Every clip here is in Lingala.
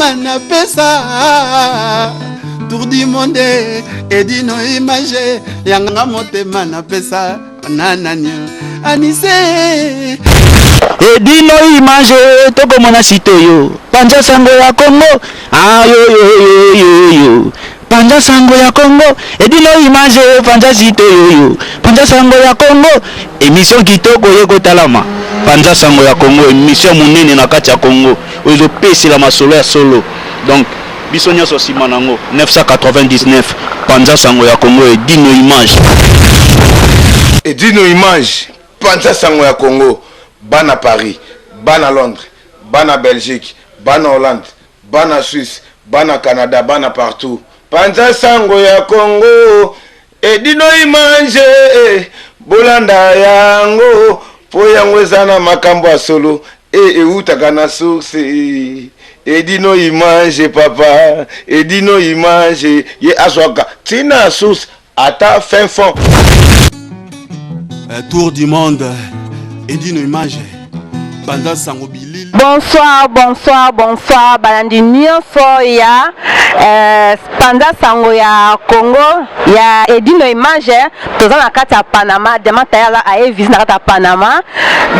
motema na pesa tour du monde edino image yanga motema na pesa nananyo anise edino image toko mona sitoyo panja sango ya Congo yo panja sango ya Congo edino image panja sitoyo panja sango ya Congo émission kitoko yeko talama panja sango ya Congo émission munene na kati ya Congo ozo pesi la masolo ya solo donc biso nyonso sima nango 999 panja sango ya Congo edino image panja sango ya Congo bana Paris bana Londres bana Belgique bana Hollande bana Suisse bana Canada bana partout panja sango ya Congo edino image bolanda yango po yango ezana makambo ya solo eutaka na source edino image papa edino image ye azwaka tina source ata fin fond tour du monde edino image panja sango bilili. Bonsoir balandi nyonso ya panja sango ya Congo ya edino image toza na kati ya Panama dema tayala aye visi na kati ya Panama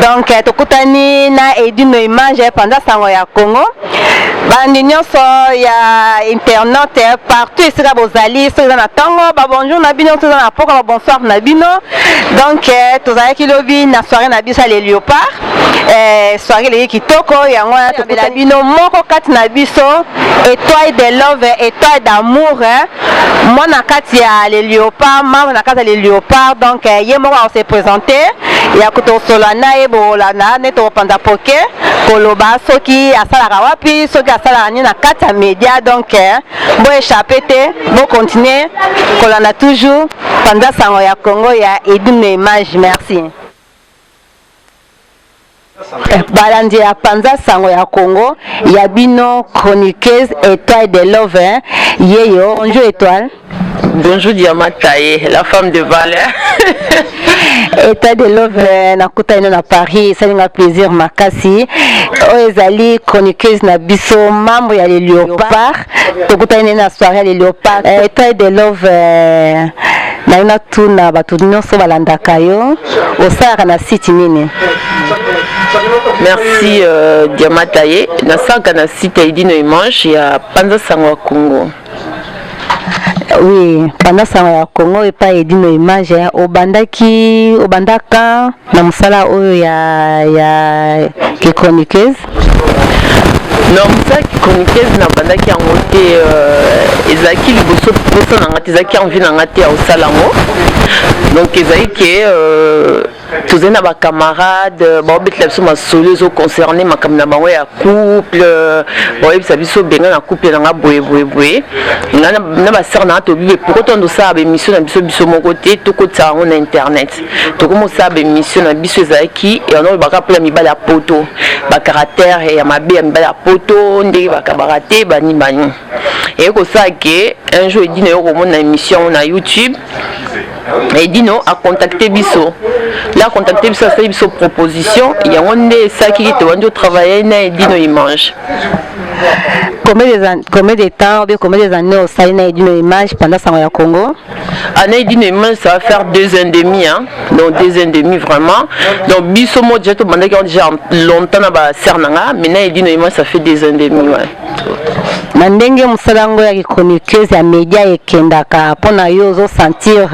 donc tokutani na edino image panja sango ya Congo balandi nyonso ya internet partout esika bozali soza na tango ba bonjour na bino toza na poka ba bonsoir na bino donc tozalaki lobi na soirée na biso les léopards soirée les kitoko yango tokutani bino moko kati na biso étoile de love étoile d'amour moi na kati ya les léopards maman na kati ya les léopards donc ye moko on s'est présenté ya kutosola na ebola na neto panda poke koloba soki asalaka wapi soki asalaka ni na kati ya média donc bo échappé te bo continuer kolanda toujours panja sango ya Congo ya edino image merci. Balandi ya panja sango ya Congo ya bino chroniqueuse étoile de love yeyo bonjour étoile. Bonjour Diamataye, la femme de valeur. État de love nakuta ino na Paris, ça nga plaisir makasi. Ezali chroniqueuse na biso membre ya les léopards. Tokuta ino na soirée les léopards. État de love na ina tuna batu nyonso balandaka yo. Osala na site nini? Merci Diamataye. Na saka na site edino image ya panja sango ya Congo. Oui, pendant ça ya Congo et pas edino image obandaka na musala oyo ya chroniqueuse. Non, ça chroniqueuse na bandaki yango te ezaki liboso poso na ngati ezaki envie na ngati ya osalango. Donc ezali ke tous na ba camarades ba obetla biso masolo zo concerné makambo na bango ya couple ba obetla biso benga na couple na boye na ba sœur na to bibe pour tondo sa ba émission na biso moko te to ko tsa na internet to ko mo sa ba émission na biso ezaki et on ba kapela mibala ya poto ba caractère ya mabe ya mibala ya poto ndenge ba kabarate ba ni bani et ko sa ke un jour edino yo ko mona émission na YouTube edino a contacté biso. Là, contacté biso, fait biso proposition. Il y a un des sacs qui te travailler na edino image. Combien de temps, bien combien des années au sein d'une image pendant ça au Congo? Année d'une image, ça va faire 2 ans et demi, hein. Donc 2 ans et demi vraiment. Donc biso mo déjà tout bandé qui ont déjà longtemps na ba sernanga, mais na d'une image ça fait 2 ans et demi, ouais. Na ndenge musalango ya chroniqueuse ya média ekendaka pona yo zo sentir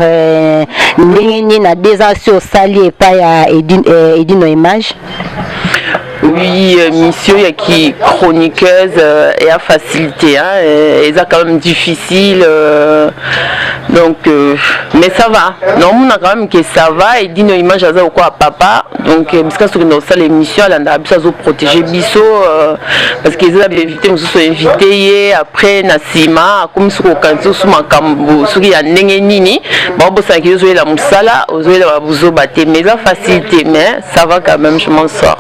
ndenge ni na 2 ans sur sali et pas ya edino image. Oui, mission qui chroniqueuse et à facilité, hein, et ça quand même difficile, donc mais ça va. Non, on a quand même que ça va et dit nos images à quoi papa, donc parce que dans ça l'émission elle a besoin de protéger biso parce qu'ils ont invité, nous sommes invités après Nasima, comme sur aucun sous ma cambo, sur il y a nini, bon bon ça qui est la musala, aux la buzo baté, mais la facilité, mais ça va quand même, je m'en sors.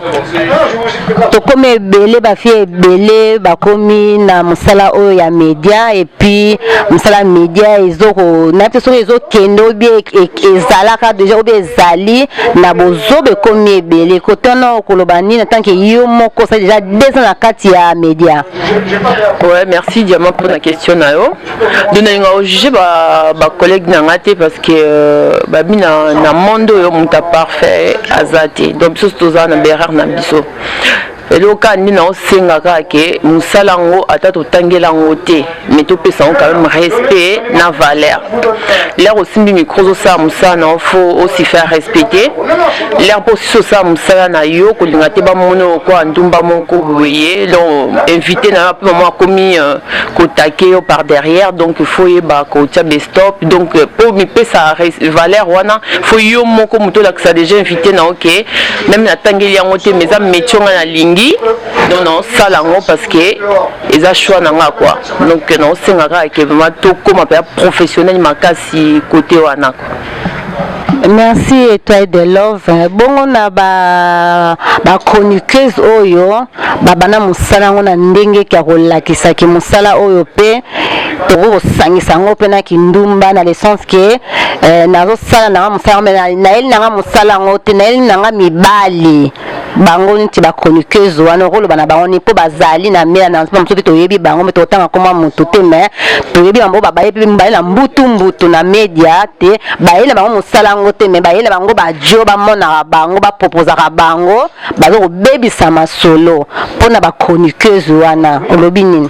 To comme belé ba fie belé ba komi na musala oyo ya média et puis musala média ezoko na te so ezo kendo bi ezalaka déjà obi ezali na bozobe komi ebele côté na koloba nini tant que yo moko ça déjà 2 ans na kati ya média. Ouais, merci Diamant pour la question na yo. Dona nga juger ba collègue na ngate parce que ba bina na mondo yo muta parfait azate. Donc biso tozana berard na biso. Eloka nina osenga kake musalango ata totangela ngote mais to pesa quand même respect na valeur. L'air aussi micro ça musana faut aussi faire respecter. L'air pour ça musala na yo ko lingate ba mono ko andumba moko voyez donc invité na moment commis ko taquer par derrière donc il faut y ba ko tia stop donc pour mi pesa valeur wana faut yo moko muto la que ça déjà invité na OK même na tangeli ngote mais ça metionga na lingi. Non, ça là parce que ils ont choix nanga quoi. Donc non, c'est nanga que vraiment tout comme un professionnel makasi côté wana quoi. Merci Étoile de Love. Bon on a ba chroniqueuse oyo bana musala ngona ndenge kya kolakisa ki musala oyo pe to sangisa ngo pe na kindumba na le sens que nazo sala na musala na el na musala ngo te na el na mibali bango nti ba chroniqueuse wana rolo bana bango ni po bazali na mela na msoki to yebi bango me to tanga koma mutu te me to yebi bango ba yebi mbali na mbutu na media te ba ele bango musala ngo te me ba ele bango ba jo ba mona bango ba proposer bango ba zo baby sama solo pona ba chroniqueuse wana olobi nini.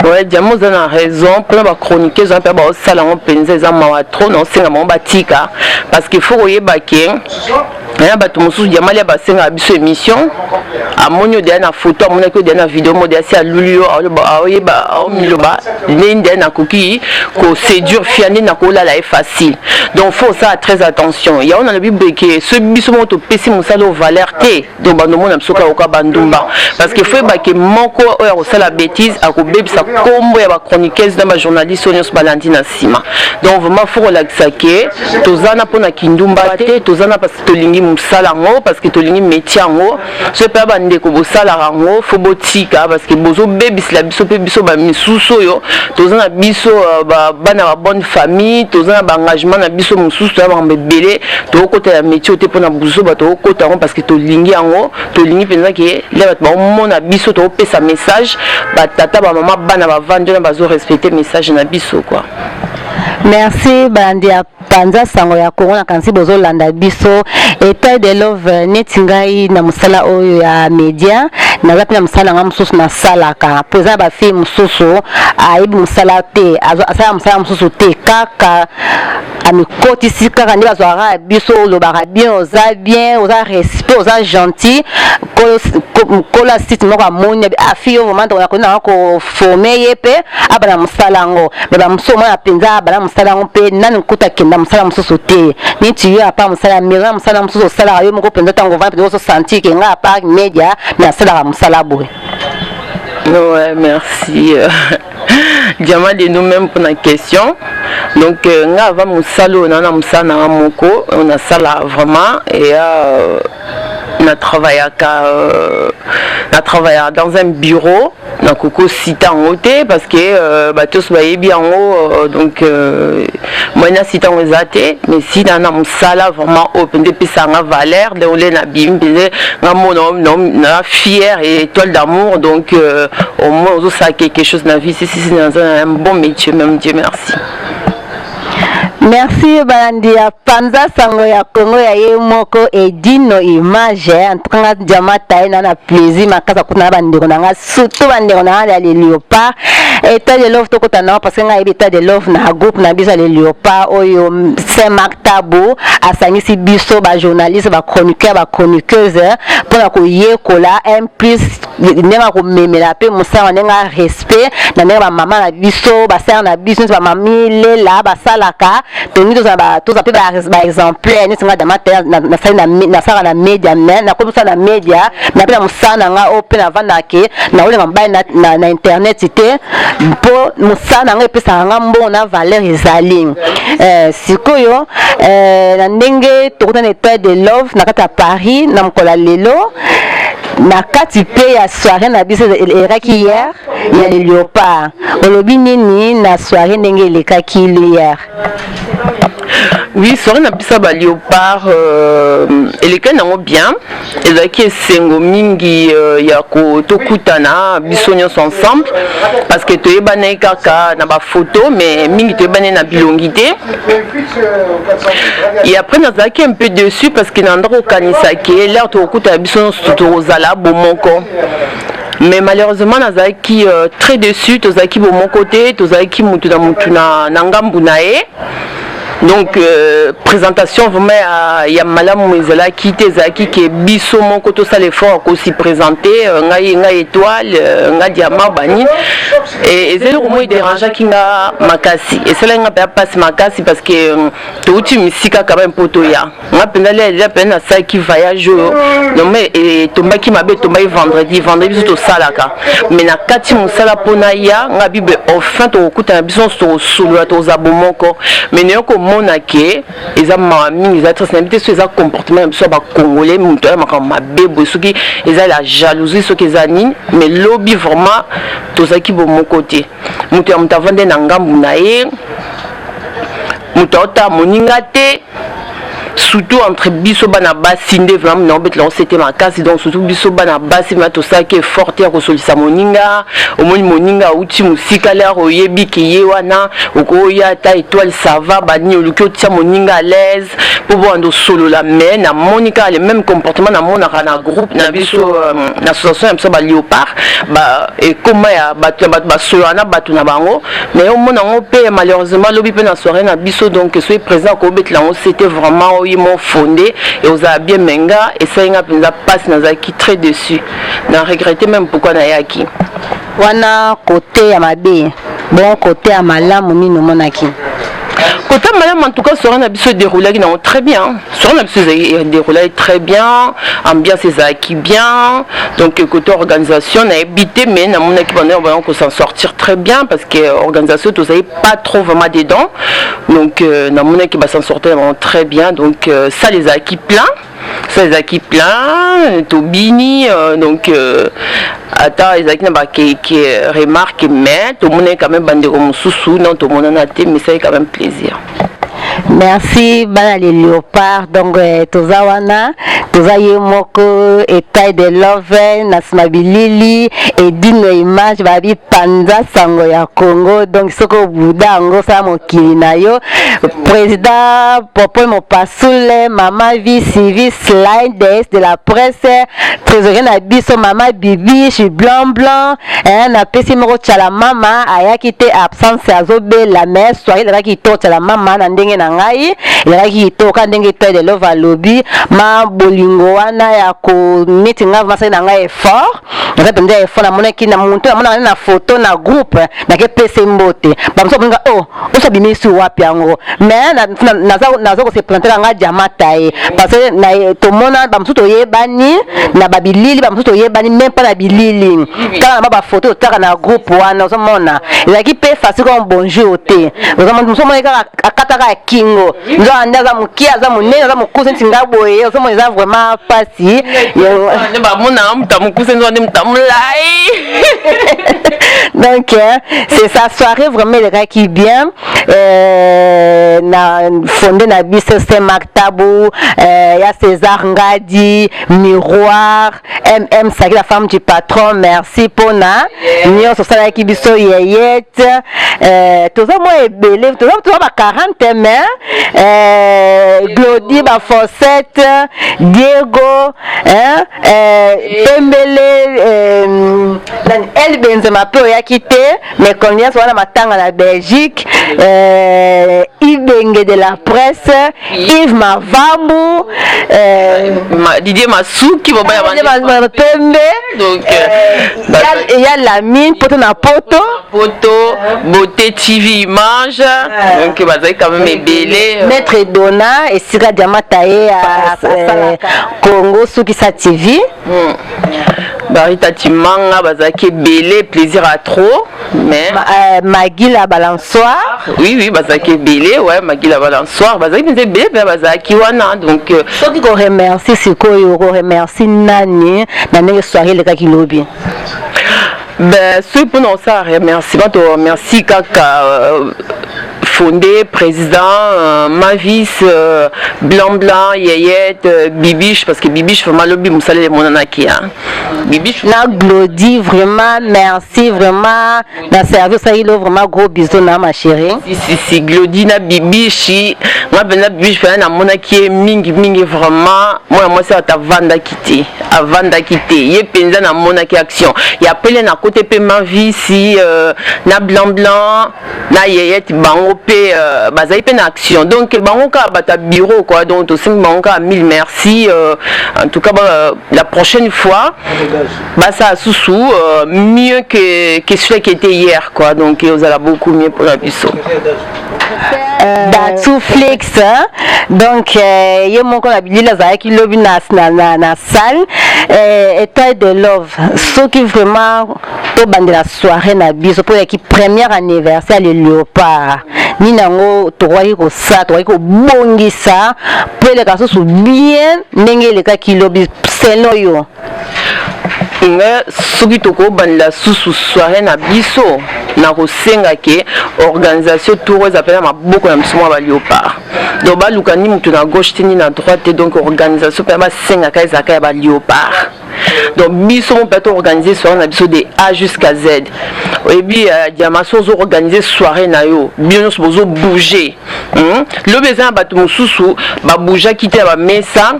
Ouais, Diamant a raison. Pour la chroniqueuse, on peut avoir ça là, on pense à ma trop non c'est un batika parce qu'il faut y baquer. Il y a bateau monsieur Diamant il y a bassin à biso émission. À mon yeux dernière photo, à mon yeux dernière vidéo, modèle à Lulio, à Miloba, l'Inde na cookie, que c'est dur, fiané na kola là est facile. Donc faut ça très attention. Il y a on a le bible que ce biso moto PC musalo valerté. Donc bando mon amsoka oka bandumba parce qu'il faut baquer moko au ça la bêtise à ko baby ça combo ya ba chroniqueuse na ba journaliste Onyos Balandina Sima. Donc vraiment faut relaxer que tozana pona kindumba te tozana parce que tolingi musala ngo parce que tolingi métier ngo ce pas bande ko bosala ngo faut botika parce que bozo baby la biso pe biso ba misuso yo tozana biso ba bana ba bonne famille tozana ba engagement na biso mususu ya ba mbele to kota ya métier te pona buzo ba to kota ngo parce que tolingi ngo tolingi penza que là ba mona biso to pesa message ba tata ba maman bana ba vendre na bazo respecter message na biso quoi. Merci bandi ya panza sango ya Congo na kansi bozo landa biso Étoile de Love netingai na musala oyo ya media na zapi na musala nga mususu na salaka peza ba fi mususu aibi musala te asala musala mususu te kaka amikoti sikaka ndi bazwara biso lobaka bien oza respect oza gentil kola site moko amoni afi yo moment on a kona ko former yepe abana musala ngo me ba muso mwana penza bana musala ngo pe nani kuta kenda musala mususu te ni tu yo apa musala mira musala mususu sala yo moko penza tango va penza so sentir que nga apa media na sala musala boy. Ouais, merci. Diamant de nous-mêmes pour la question. Donc, on a vraiment salon, on a musala moko, on a sala vraiment et on a travaillé dans un bureau. Na koko sita en haut parce que tous baye bien en haut donc moi na sita en zate mais si na musala vraiment open depuis ça na valeur de on na bim na mon homme na fier et étoile d'amour donc au moins on ça quelque chose na vie c'est un bon métier même Dieu merci. Merci bandi ya panza sango ya Congo ya yemoko Edino Image en tout cas Diamata na plaisir makasa kuna bandi konanga surtout bandi konanga ya Léopard Étoile de Love toko tana parce que nga Étoile de Love na groupe na bisa le Léopard oyo Saint-Marc Tabo asangisi biso ba journaliste ba chroniqueur ba chroniqueuse pour na ko yekola un plus ndema ko memela pe musala ndenga respect na ndema ba mama na biso ba sœur na biso ba mami lela ba salaka toni to za pe ba exemplaire ni singa damata na sala na media na ko musala na media na pe na musala nga open avanda ke na olenga mbai na internet te po musala nga pesa nga mbona valeur ezali sikoyo na ndenge to kota na Étoile de Love na kata Paris na mkola lelo na kati pe ya soirée na biso elekaki hier ya le léopard olobi nini na soirée ndenge elekaki hier? Oui, soirée na biso ba léopard elekaki nango bien ezalaki esengo mingi ya kotokutana biso nyonso ensemble parce que toyebani kaka na baphoto mais mingi toyebani na bilongi te. Et après nazalaki un peu déçu parce que na ndako okanisaki l'air tokutana biso nyonso tozala bomoko. Mais malheureusement nazalaki très déçu, tozalaki bomoko te, tozalaki mutu na ngambu na ye. Donc présentation vraiment ya malamu ezala kite ezaki ke biso moko to ça l'effort ko si présenter ngai étoile ngai diamant bani et ezeli ko moi déranger kinga makasi et cela nga pas passe makasi parce que to uti misika quand même poto ya nga pendale la peine ça qui voyage non mais et tombaki mabe tombai vendredi biso salaka mais na kati musala pona ya nga bibe enfin to kuta biso so solo to zabomoko mais ne ko monake eza mami eza transnamité so eza comportement so ba congolais muto ya makama bebo soki eza la jalousie soki eza nini mais lobby vraiment tozaki bo mon côté muto ya mutavande na ngambu na ye muto ota moninga te surtout entre biso bana basi nde vraiment na betla c'était ma casse donc surtout biso bana basi ma to ça qui est forte ya ko solisa moninga omoni moninga uti musika la oyebi ki ye wana okoya ta étoile ça va bani oluki tia moninga à l'aise pour voir ndo solo la mais na monika le même comportement na mona na groupe na biso na association biso ba léopard ba et comment ya ba solo na batu na bango mais au mona on pe malheureusement lobi pe na soirée na biso donc soyez présent ko betla c'était vraiment ils m'ont fondé et aux a bien menga et ça n'a pas nazaki très déçu n'a regretté même pourquoi na yaki wana côté ya mabe bon côté ya malamu nino monaki côté madame en tout cas soirée na biso déroulé très bien soirée na biso déroulé très bien ambiance ezaki bien donc côté organisation na habité mais na mon équipe on va s'en sortir très bien parce que organisation tous avez pas trop vraiment dedans donc na mon équipe va s'en sortir vraiment très bien donc ça les acquis plein Tobini donc attends ezaki na ba qui remarque mais tout le monde est quand même bandeko mususu non tout le monde en a mais ça fait quand même plaisir. Merci bana les léopards donc tozawana tozaye moko etai de love na smabilili et dino image babi panza sango ya Congo donc soko budango sa mokili na yo président Popo Mopasule mama vice slide de la presse trésorier na biso mama bibi je blanc na pesi moko tchala mama ayaki te absence azobe la mère soirée la ki to tchala mama na ndenge na ngai elaki toka ndenge to de lova lobby ma bolingo wana ya ko meeting avance na ngai effort na pende effort na monaki na muntu na na photo na groupe na ke pese mbote ba mso binga osa bimisi wapi yango mais nazo ko se présenter nga jamata e parce que na to mona ba mso to yebani na babilili ba mso to yebani même pas na bilili kala ba photo taka na groupe wana oso mona elaki pe facile comme bonjour te oso mona ka akataka kingo nzo andaza mukia za munene za mukuse ntingaboye oso mona vraiment facile ne ba mona mta mukuse nzo ne mta mulai donc c'est sa soirée vraiment le gars qui bien na fondé na biso c'est Maktabou ya César Ngadi Miroir MM Sagi la femme du patron merci pona nyo so sala ki biso yeyet toza mo ebele toza ba 40 mais Glody ba Fossette Diego Pembele El Benzema pe ya quitté mais combien soit la matanga la Belgique Ibenge de la presse Yves Mavambu Didier Masuki donc il y a la mine poto na poto beauté TV image donc bazai quand même ebele maître Dona et Sira Diamatae à Congo Soukisa TV Barita Timanga, Bazaki Belé, plaisir à trop. Mais. Magui la balançoire. Oui, Bazaki Belé, ouais, Magui la balançoire. Bazaki Belé, Bazaki Wana. Donc. Ce qui remercie, c'est qu'on remercie Nani, Nani soirée, le gars qui lobby. Ben, ce pour nous, ça, merci Kaka. Fondé, président, Mavis, Blanc, Yayette, Bibiche, parce que Bibiche fait mal au bim, ça les monanaki. Bibiche. La Glody, vraiment, merci, vraiment. Dans le service, ça, il a vraiment gros bisous, ma chérie. Si, Glody, na Bibiche, moi, ben, la Bibiche, fait un monaki, mingi, vraiment. Moi, c'est à ta vanda quitter. Il y a penza na monaki action. Il y a appelé na côté pe Mavis, na Blanc, na Yayette, bango. Bazaï pen action donc bangoka bata bureau quoi donc aussi bangoka 1000 merci en tout cas la prochaine fois bah ça sous mieux que celui qui était hier quoi donc vous allez beaucoup mieux pour la biso Datou Flex donc il y a mon collègue là ça qui lobby na salle état de love ceux qui vraiment au bande de la soirée na biso pour l'équipe premier anniversaire le léopard ni nango tokoki kosala tokoki kobongisa po eleka susu bien ndenge eleka kilobi selon yo nga soki tokobandela susu soirée na biso na kosenga ke organisation tour ezapela maboko na biso mwa baléopard donc baluka ni mutu na gauche te ni na droite te donc organisation mpe basengaka ezalaka ya baléopard donc biso mon peut organiser soirée na biso de A jusqu'à Z et puis diamaso zo organiser soirée na yo bien so bozo bouger le besoin bato mususu ba bouger quitter ba mesa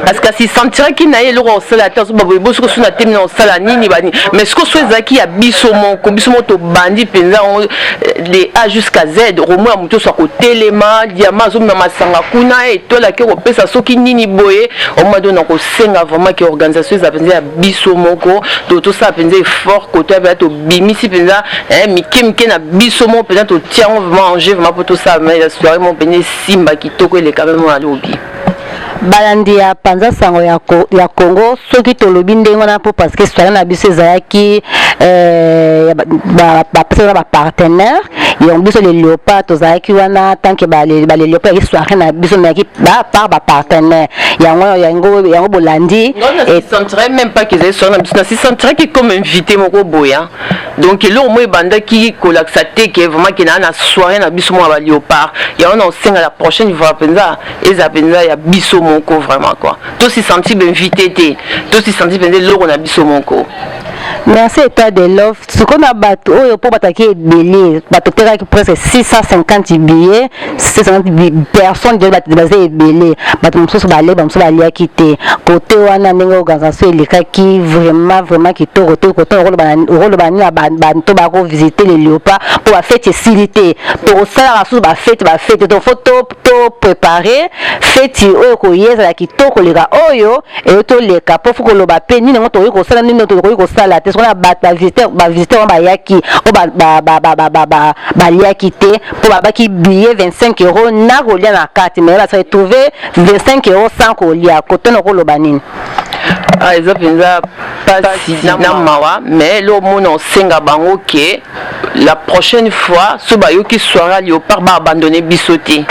parce que si sentira ki na ye le ro sala ta so ba bo so na temi na sala nini bani mais ce que so ezaki ya biso moto bandi penza de A jusqu'à Z romo ya muto so ko telema diamaso na masanga kuna et to la ke ko pesa soki nini boye au mois de na ko senga vraiment que organisation ça penza ya biso moko to ça penza fort côté ba to bimisi penza mike na biso mo penza to tient vraiment manger vraiment pour tout ça mais la soirée mon penza simba kitoko ele quand même à lobby balandi ya panza sango ya Congo soki tolobi ndenge wana po parce que soirée na biso ezalaki ba partenaire et on biso les léopards tozalaki wana tant que ba les léopards et soirée na biso mais qui par ba partenaire yango bolandi et sentirait même pas qu'ils soient na biso na sentirait qui comme invité moko boya donc là au moins banda qui kolaxate que vraiment qui na soirée na biso mo ba léopard et on en singa la prochaine fois penza et penza ya biso moko vraiment quoi tous se sentir invité tous se sentir penza l'eau on a biso moko. Merci état de love ce qu'on a battu pour attaquer belé bateau qui presque 650 billets 650 personnes de basé belé bateau mususu balé bamususu balia quitter côté wana ndenge organisation elekaki vraiment qui to côté rôle bani banto bako visiter les léopards pour la fête silité to sala susu ba fête to photo to préparer fête oyo ko yeza ki to ko leka oyo et to leka pour ko loba pe ni ngo to ko sala ni to ko sala te sona ba visiteur ba yaki o ba liaki te pour ba ki billet 25 € na ko lia na carte mais là ça retrouver 25 € sans ko lia ko to no ko loba nini ah ils ont pas si na mawa mais le mono senga bango ke la prochaine fois ce bayo qui sera léopard ba abandonner bisoté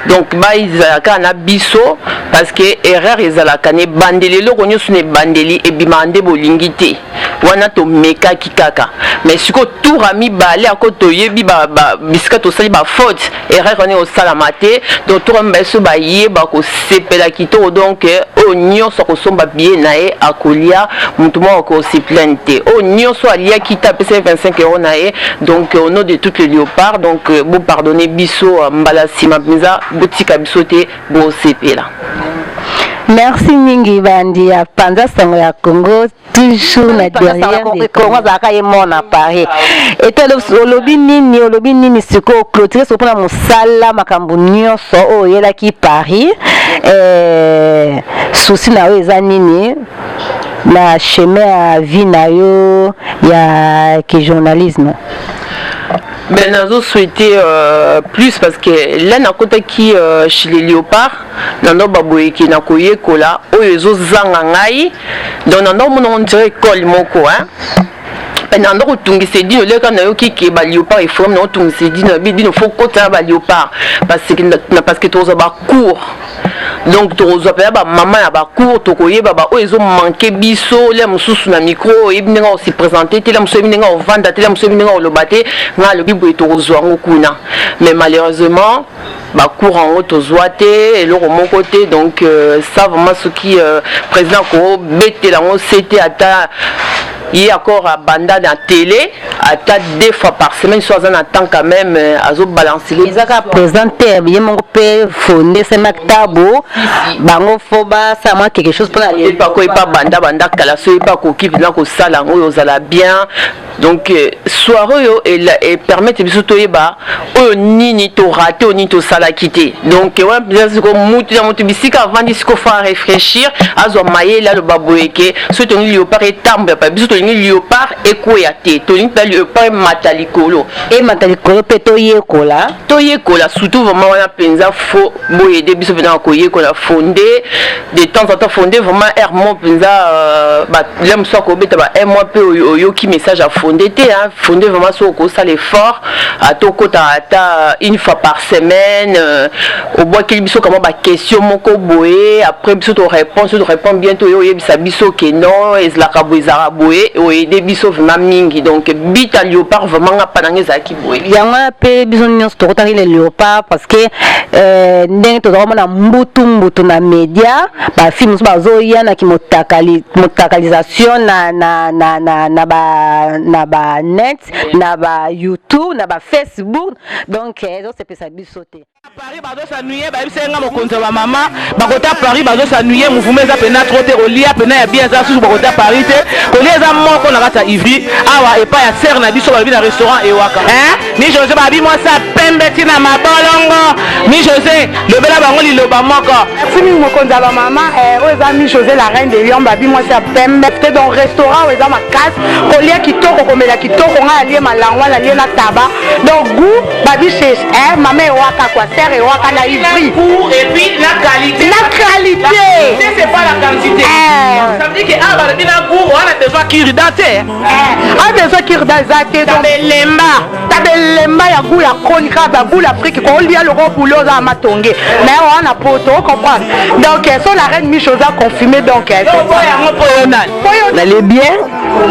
donc ba izalaka na biso parce que erreur ezalaka ne bandeli lo konyo sune bandeli e bimande bolingité wana to meka kikaka mais siko tout rami balé à koto yebi ba bisika to sali ba faute erreur on est au salamate donc tout rami so ba ye ba ko sepela kito donc o nyonso ko somba bien nae akolia mutumo ko si plainte o nyonso alia kita pese 25 € nae donc au nom de toutes les léopards donc vous pardonnez biso mbala sima misa botika bisote bo sepela. Merci mingi bandi ya panza sango ya Congo toujours na derrière des Congo zaka ye mona Paris et to olobi nini siko clôturer so pona musala makambo nyonso o yela ki Paris souci na yo eza nini na chemin ya vie na yo ya ki journalisme Ben nazo souhaité plus parce que là na kota qui chez les léopards nando baboye qui na koye kola oyo zo zanga ngai donc nando mon dirait école moko hein nando kotungisa dino leka na yo kiki ba léopard et forme na tungisa dino faut kota ba léopard parce que toza ba cours donc toza pa ba maman ya ba cours tokoye baba o ezo manquer biso le mususu na micro e binga o se présenter te le mususu binga o vanda te le mususu binga o lobate nga le bibo tozo ngo kuna mais malheureusement ba cours en haut tozo te et le mon côté donc ça vraiment ce qui président ko bete la ngo c'était ata il y a encore à banda dans la télé, à 2 fois par semaine, soit en attend quand même à zo balancer. Ils ont présenté, il y a mon père fondé ce mactabo, bango foba, ça m'a quelque chose pour aller. Il pas quoi, pas banda kalaso, il pas quoi qui vient ko salango, ils ont bien. Donc soirée et permettre biso yeba o nini to raté o nini to sala quitter. Donc ouais bien sûr comme mutu bisika avant de se faire réfléchir azo maye là le baboyeke so to léopard et tambe pas biso to léopard et koyate to ni pas léopard matalikolo et matalikolo pe to yekola surtout vraiment on a penza faux boye de biso venant koye kola fondé de temps en temps fondé vraiment hermo penza ba lem so ko beta ba un mois pe yo qui message à fondé hein fondé vraiment sur ça l'effort à tokota ata une fois par semaine au bois qu'il biso comment ba question moko boye après biso to réponse bientôt yo yebisa biso que non et la kaboizara boye o aider biso vraiment mingi donc bita léopard vraiment nga panange za ki boye yanga pe biso nyonso to kotaki le léopard parce que ndenge to zama na mbutu na media ba film so bazo yana ki motakalisation na ba net na ba YouTube na ba Facebook donc zo se pesa bisote Paris bazo sanuye ba bisenga mokonzo ba mama bakota Paris bazo sanuye mouvement za pena trop te olia pena ya bien za susu bakota Paris te kolia za moko na kata Ivry awa epa ya serre na biso ba bi na restaurant Ewaka ni José ba bi moi ça pembe tina mabolongo ni José le bela bango liloba moko fini mokonzo ba mama oza mi José la reine de Lyon ba bi moi ça pembe te dans restaurant oza ma casse kolia kitoko komela kitoko nga alie malangwa la lie na taba donc goût ba bi chez maman Ewaka quoi serre Ewaka na Ivry et puis la qualité c'est pas la quantité ça veut dire que ah ba bina goût on a besoin qui date a besoin qui date donc tabelemba ya goût ya chronique ba goût l'Afrique ko lia le boulot za matonge mais on a poto comprendre donc so la reine Michosa confirmé donc n'allez bien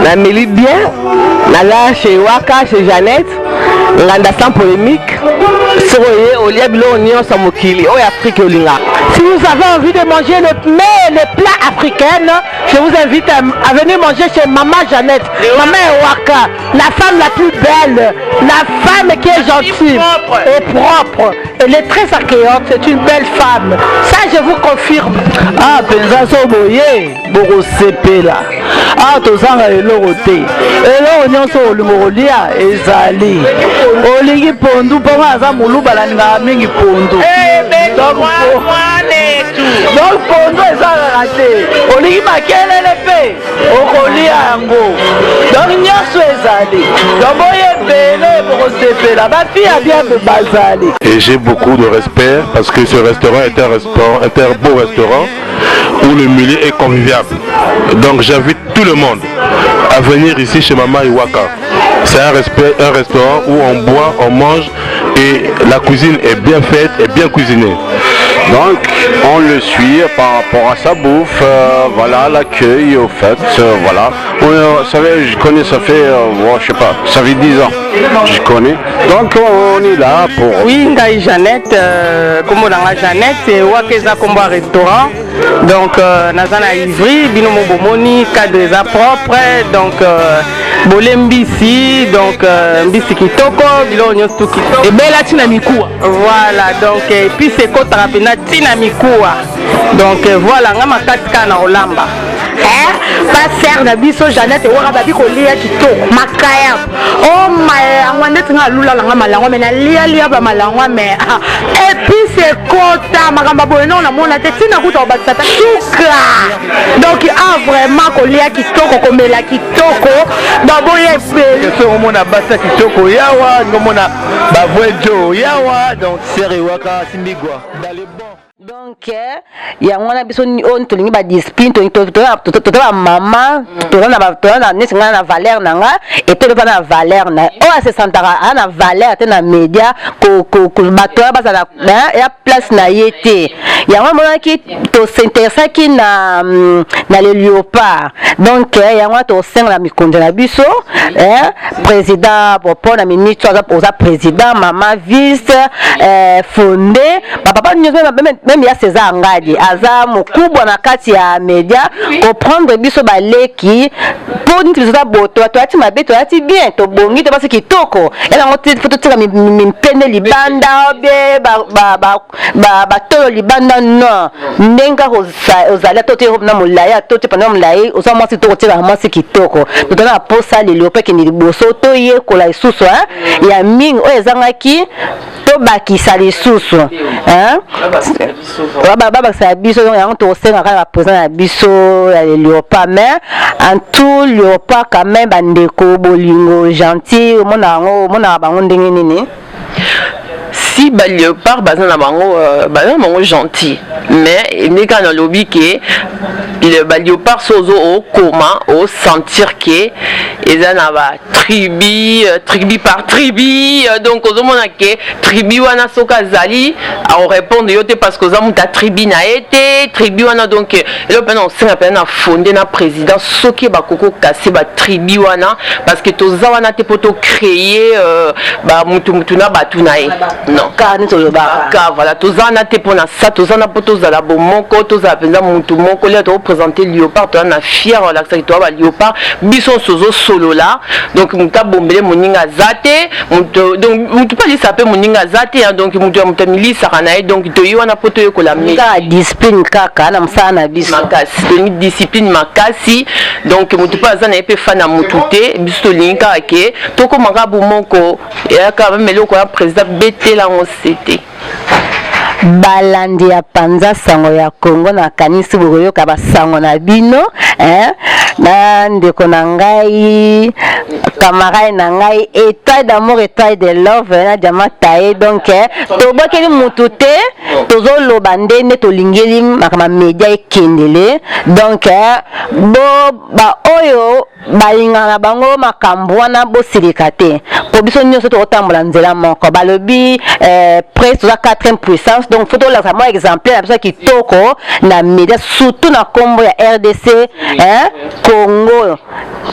la Mélie bien la chez Ewaka chez Jeannette nganda sans polémique soye olia bilo nyon sa mokili o Afrique olinga. Si vous avez envie de manger les plats africains, je vous invite à venir manger chez Maman Jeannette, Maman Ewaka, la femme la plus belle, la femme qui est gentille et propre. Elle est très accueillante, c'est une belle femme. Ça, je vous confirme. Ah, penza so boye, boko sepela. Ah, tozanga elorote. Elo nyonso olimolia ezali. Olingi pondu ponga aza muluba la nga mingi pondu. Donc pondu ezala raté. Olingi makelele pe. Okolia yango. Donc nyonso ezali. Donc boye bele boko sepela. Ba fille a bien de bazali. Et j'ai beaucoup de respect parce que ce restaurant est un beau restaurant où le milieu est convivial. Donc j'invite tout le monde à venir ici chez Maman Ewaka. C'est un restaurant où on boit, on mange et la cuisine est bien faite et bien cuisinée. Donc on le suit par rapport à sa bouffe, voilà l'accueil au fait, voilà. Vous savez, je connais, ça fait, je sais pas, ça fait 10 ans, je connais. Donc on est là pour... Oui, Ngaï Jeannette, comme on a Jeannette, c'est Wakeza Combo restaurant. Donc Nazana Ivry, Binomo Bomoni, cadre propre, donc Bolembisi, donc Mbisi Kitoko, Bilonyo Tukito. Et Bella Tinamikua. Voilà, donc et puis c'est Kotarapena Tinamikua. Donc voilà, Ngama Katka na Olamba. pas faire na biso Jeannette ora babi ko lia kitoko makaya oh my angwande tinga lula langa malangwa mais na lia ba malangwa mais et puis c'est kota makamba boye non na mona te tina kuta ba tata tuka donc vraiment ko lia kitoko ko mela kitoko ba boye pe so mona basa kitoko yawa ngomona ba voejo yawa donc sere waka simbigwa dans les bons. Donc yango wana biso on tolingi ba discipline to mama to na nesinga na valeur nanga et to na valeur na o se santara na valeur te na média ko bato ba za ya place na yete yango mona ki to s'intéresser ki na le léopard donc yango to senga na mikonzo na biso président pour na ministre oza président mama vice fondé papa même ya César Ngadi aza mukubwa na kati ya media comprendre biso baleki pour nti biso boto to ati mabeto ati bien to bongi to basi kitoko ela ngoti foto tika mpende libanda be ba tolo libanda no ndenga ozala to te na mulaya to te pana mulai oza mwasi to tika mwasi kitoko to na posa le lope ki ni boso to ye kola isusu ya ming o ezangaki to bakisa lisusu baba sa biso donc to senga ka présent na biso ya léopard mais en tout léopard quand même bandeko bolingo gentil mona bango ndenge nini si ba léopard bazana bango gentil mais ne kana lobby ke le ba léopard sozo au coma au sentir que ezana ba tribu par tribu donc ozomona ke tribu wana soka zali on répond yote parce que zamu ta tribu na été tribu wana donc le pendant singa pendant fondé na président soki ba koko kasser ba tribu wana parce que toza wana te poto créer ba mutu na batunae non ka voilà toza na te pona ça toza na poto za la bomoko toza penza mutu moko le to présenter léopard to na fier la ça to ba léopard biso sozo solo là donc muta bombele moninga zate mutu donc mutu pas sape moninga zate donc mutu mili saranae donc to yo na poto yo ko la ka discipline kaka na msana biso makasi to discipline makasi donc mutu pas za na epe fana mutu te biso linka ke to ko manga bomoko ya ka melo ko président betela on c'était balandi ya panza sango ya Congo na kanisi boyoka basango na bino na ndeko na ngai camarade na ngai état d'amour état de love na jama tae donc to bokeli mutu te tozo loba ndene to lingeli makama media ekendele donc bo ba oyo balingana bango makambo wana bosilika te po biso nyonso tokotambola nzela moko balobi presse toza 4e puissance donc faut tolakisa mwa exemplaire na biso kitoko na media surtout na kombo ya RDC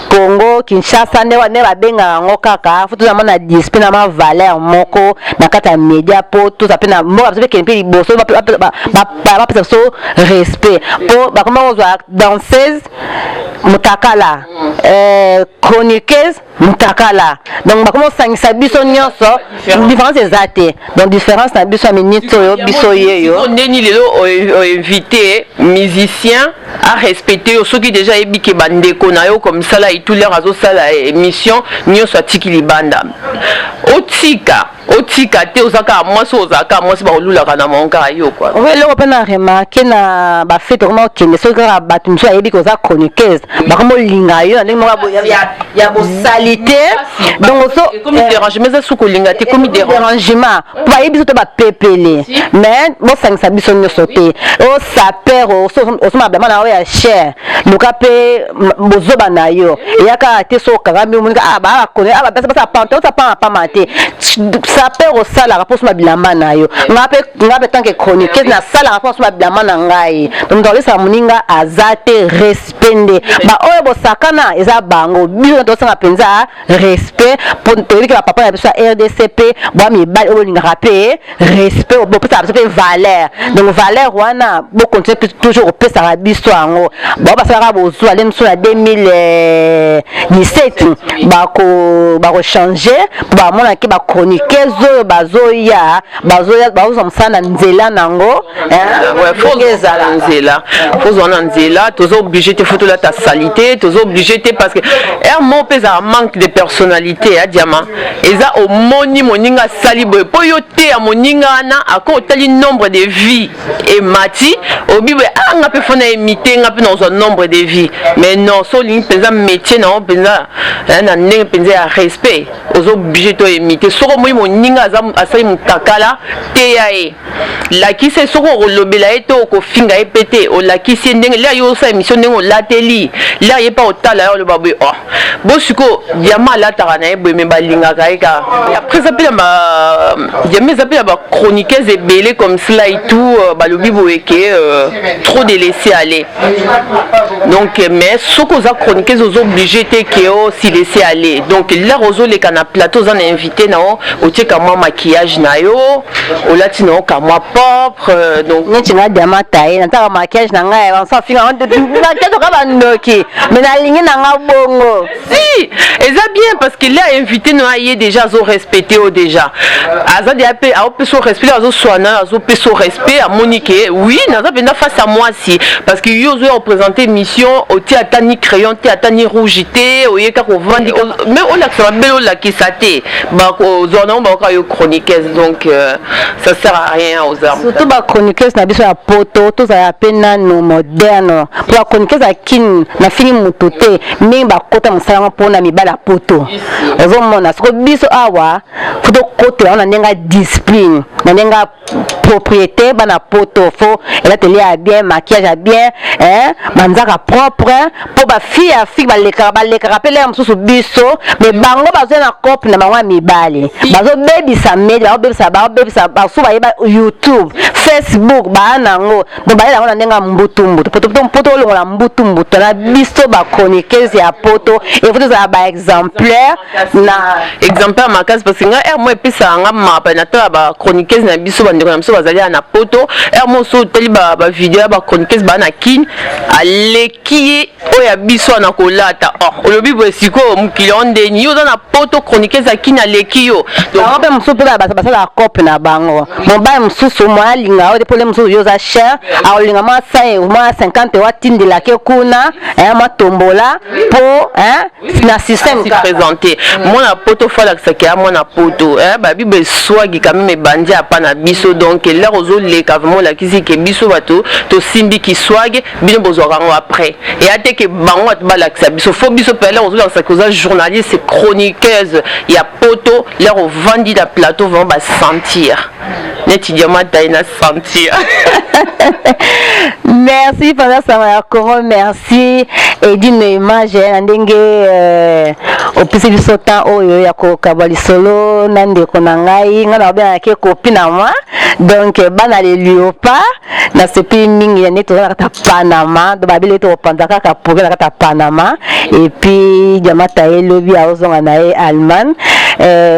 Congo Kinshasa ne babenga yango kaka faut tozama na discipline na ma valeur moko na kati ya media po tozape na mboka biso pe liboso bapesa biso respect po bakoma kozwa danseuse mutakala chroniqueuse mutakala donc bakoma osangisa biso nyonso différence eza te donc différence na biso ya minute oyo biso yeyo ndeni lelo invité musicien à respecter soki déjà ebike bandeko na yo comme ça là et tout leur azosala émission nyonso atiki libanda otika te ozaka mwasi ozaka mwasi baolulaka na monka yo quoi oui loko pe na remarqué na bafete koma okende soki kaka bato mosusu ayebi koza chroniqueuse bakoma olinga yo na ndenge moko ya bosalite donc comme dérangement eza suki olinga te comme dérangement po bayebi biso te bapepele mais bosangisa biso nyonso te osaper osoma blama na oyo ya cher luka mpe bozoba na yo eyaka te so okangami omonika bakone bapesa pama te saper osalaka mpo osoma bilamba na yo nga mpe tanke chroniqueuse nasalaka mpo osoma bilamba na ngai donc tolesaka moninga aza te respect nde baoyo bosakana eza bango biso tosanga mpenza respect mpo toyebiki bapapa na biso ya RDC mpe bwa mibali oyo bolingaka mpe respect bopesaka biso mpe valeur donc valeur wana bocontinue toujours kopesaka biso yango bao basalaka bozwa nde mosu na 2017 bakochange mpo bamonaki bachroniqueuse bazoyo bazoya bazomsana nzela nango faut ezala nzela faut na nzela tozo obligé te photo la ta salité tozo obligé te parce que un mot pesa manque de personnalité à diamant eza au moni moninga sali boy po yo te a moninga na ako tali nombre de vies et mati au bible nga pe fona imiter nga pe dans un nombre de vies mais non so ligne pesa métier na pesa na ndenge pesa ya respect ozo obligé to imiter soko moi moninga asali mutakala te yae la ki se soko rolobela eto ko finga epete o la ki se ndenge la yo sa émission ndenge o lateli la ye pa otala yo le babwe oh bo siko diamant la tarana e bo me balinga kaika après ça pela ba diamant ça pela ba chroniqueuse belé comme cela et tout balobi boeke trop de laisser aller donc mais soko za chroniqueuse aux obligé te que si laisser aller donc là rozo les cana plateau za invité na o tieka moi maquillage na yo o latino ka moi propre donc neti na diamant taille na maquillage na ngai on s'en finga on te ka bandoki mais na lingi na nga bongo si et ça bien parce que là invité no aye déjà zo respecté au déjà azadi ape a ope so respect azo soana azo pe so respect à Monique oui na za benda face à moi si parce que yo zo représenter mission au théâtre ni crayon théâtre ni rougité au yeka ko vandi mais on a ça belo la qui saté ba ko zona ba ka yo chroniqueuse donc ça sert à rien aux armes surtout ba chroniqueuse na biso ya poto to za ya pena no moderne pour chroniqueuse a kin na fini mutote mais ba kota musala mpona mibala poto ozomona siko biso awa futo kote on ndenga discipline na ndenga propriété bana poto fo elle atelier a bien maquillage a bien manzaka propre pour ba fille a fille ba leka rappeler msusu biso mais bango bazo na cop na bango mibale bazo baby sa media baby sa baso ba YouTube Facebook ba nango donc ba la ndenga mbutu poto longola mbutu na biso ba chroniqueuse ya poto et vous avez ba exemplaire na exemplaire makasi parce que nga moi pesa nga mapa na ta ba chroniqueuse na biso ba ndeko na biso bazali na poto mo so teli ba vidéo ba chroniqueuse ba na kin aleki oya biso na kolata olobi bo siko mukilonde ni yo na poto chroniqueuse akina leki yo donc on peut mso pela basa la cop na bango mon ba msusu moi linga o de problème msusu yo za cher a linga ma 50 watine de la ke kuna ma tombola po na système si présenté mon na poto fala que ça qui a mon na poto ba bibe swagi quand même bandi apa na biso donc là ozo le vraiment la kisi ke biso bato to simbi ki swag bino bozorango après et ate que bango ba la que ça biso fo biso pela ozo la ça journaliste c'est chroniqueuse il y a poto là on vend la plateau vont ba sentir net diamant taina sentir merci pendant ça encore merci et d'une image ndenge au pisi biso temps oyo ya ko kabali solo nande ko na ngai ngana ba ke copine na moi donc bana le léopard na sepi mingi ya neto na kata Panama do babile to pandaka ka poke na kata Panama et puis jamata elobi a ozonga na e Allemagne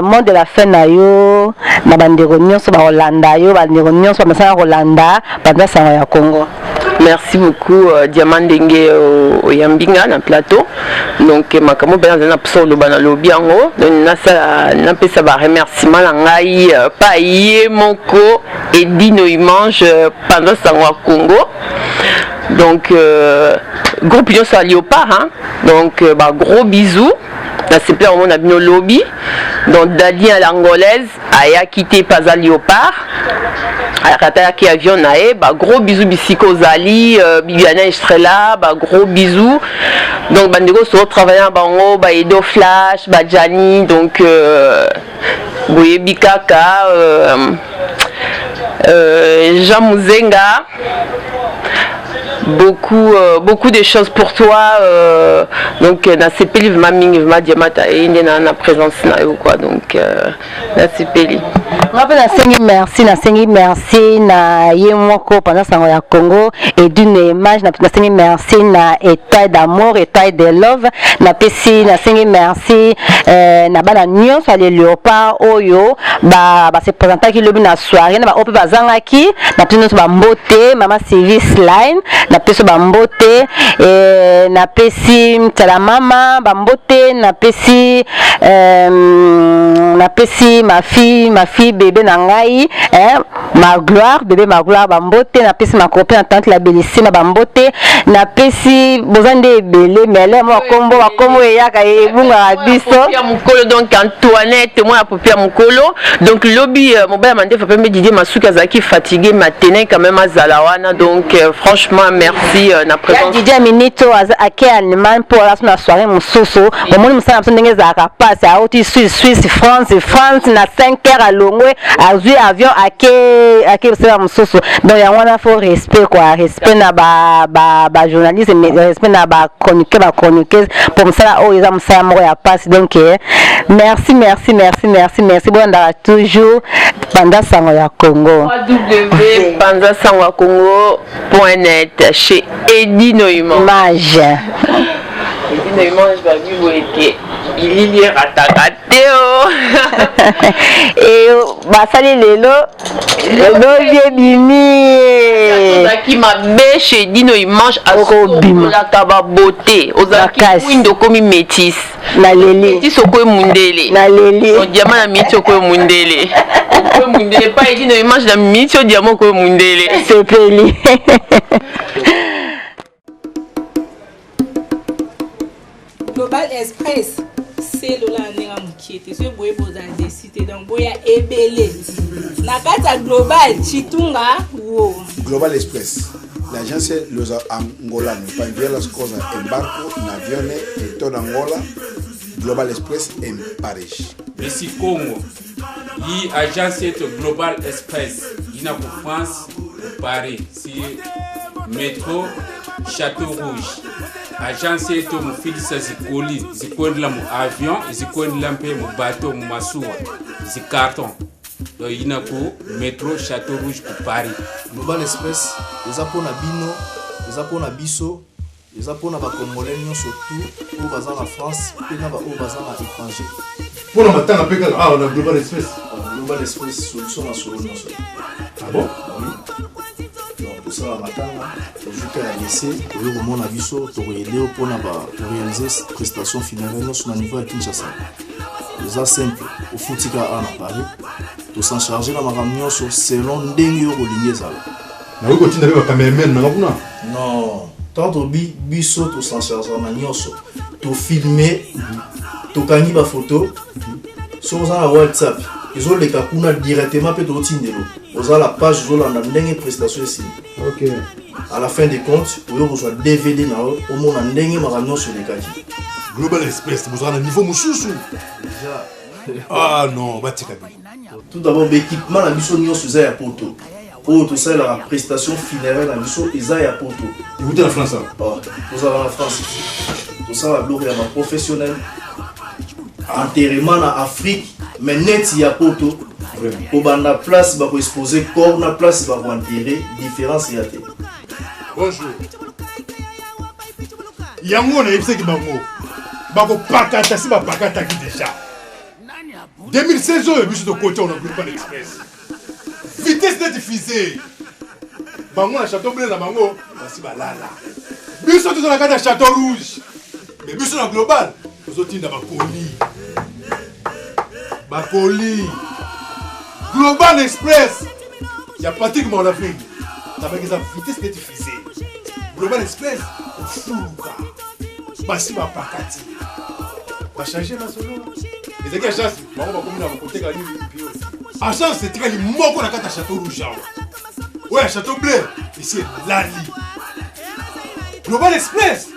monde de la fin na yo na bandeko nyonso ba Hollanda yo bandeko nyonso ba sa Hollanda banda sa ya Congo. Merci beaucoup Diamant Dengue au Yambinga na plateau donc makamo ben na psolo bana lobi ango na ça na pesa ba remerciement na ngai pa ye moko et dino image pendant ça au Congo donc gros pignon sur Léopard hein donc bah gros bisous là c'est plein on a bien lobby donc Dali à l'angolaise aya quitté pas à Léopard à qui avion nae bah gros bisous bisiko zali Bibiana Estrella bah gros bisous donc bandego so travaillant bango bah Edo Flash bah Jani donc Boye Bikaka Jean Mouzenga beaucoup de choses pour toi donc na sepeli maming ma diamata et na présence na yo quoi donc na sepeli na sengi merci na yemoko pendant ça ya Congo et d'une image na sengi merci na état d'amour état de love na pesi na sengi merci na bana nyonso le léopard oyo ba se présenter ki lobi na soirée na ba ope bazanga ki na pino ba mbote mama service line na napesi bambote napesi mtala mama bambote napesi ma fille bébé na ngai ma gloire bébé ma gloire bambote napesi ma copine na tante la Bellissima bambote napesi bozande ebele mele mo kombo eyaka ebunga biso ya mukolo donc Antoinette moi popi ya mukolo donc lobby mobile mande fa pembe Didier Masuki azaki fatigué matin quand même azalawana donc franchement merci na présence Didier Minito ake Allemagne pour la soirée mususu omoni musana biso ndenge ezalaka passe auti Suisse France na 5h à Longwe azui avion ake bisala mususu donc yango wana faut respect quoi respect na ba journaliste respect na ba chroniqueuse pour musala oyo eza musala moko ya passe donc merci bonda toujours Panda Sango ya Congo www.pandasangoyacongo.net chez Eddie Noimage va vivre il y a ratateo et basali lelo vie bimi ozaki mabe chez Dino Image asokola kaba beauté ozaki windo komi métis na leli métis okoye mundele na leli on diamant na miti okoye mundele pas Dino Image na miti o diamant okoye mundele c'est peli Global Express c'est le landing à moukiete so boye boza décité donc boya ebele na kata global chitunga wo Global Express l'agence los Angola pa enviar las cosas en barco en aviones en toda Angola Global Express en Paris ici Congo yi agence est Global Express ina pour France Paris si métro Château Rouge agence yetu mufilisa zikwendela mu avion zikwendela mpe mu bateau mu masuwa zikarton do ina ku métro Château Rouge ku Paris Global Express eza pona bino eza pona biso eza pona ba congolais surtout pour baza na France pe na ba o baza na étranger pona batanga pe kala on a Global Express solution na solo non ah bon ça va matanga jusqu'à la lycée au moment na biso to aider pour réaliser prestation funéraire sur le niveau à Kinshasa c'est simple au foutika à Paris to s'en charger la maramio sur selon ndenge yo kolingi ça na ko tinda ba cameraman na kuna non tant biso to s'en charger na nyonso to filmer to kangi ba photo sur ça WhatsApp ils ont les kakuna directement peut to tindelo aux la page zo la ndenge prestation ici. OK. À la fin des comptes, vous reçoit DVD na au monde ndenge maramio sur les kaki. Global Express vous avez un niveau mususu. Déjà. Ah non, batika. Tout d'abord l'équipement la biso nyonso za ya poto. Pour tout ça la prestation funéraire la biso eza ya poto. Et vous êtes en France ça? Vous avez en France. Tout ça la gloire ya professionnel. Enterrement en Afrique, mais net ya poto. Pour banda place ba ko exposer corps na place ba ko enterrer différence ya té. Bonjour. Yango na yebiseki bango. Ba ko pakata si ba pakata ki déjà. 2016 oyo biso to côté on a Global Express. Vitesse de diffusée. Bango na Château Bleu na bango, basi balala. Biso to na kata Château Rouge. Mais biso na global, biso tinda ba colis. Ba colis. Global Express. Il y a pratiquement en Afrique. Avec sa vitesse de diffusée. Global Express, fouka. Basi ba pakati. Ba changer la solo. Et c'est chance, on va comme na côté gagner bio. A chance c'est que moko na kata Château Rouge. Ouais, Château Bleu, ici Lali. Global Express.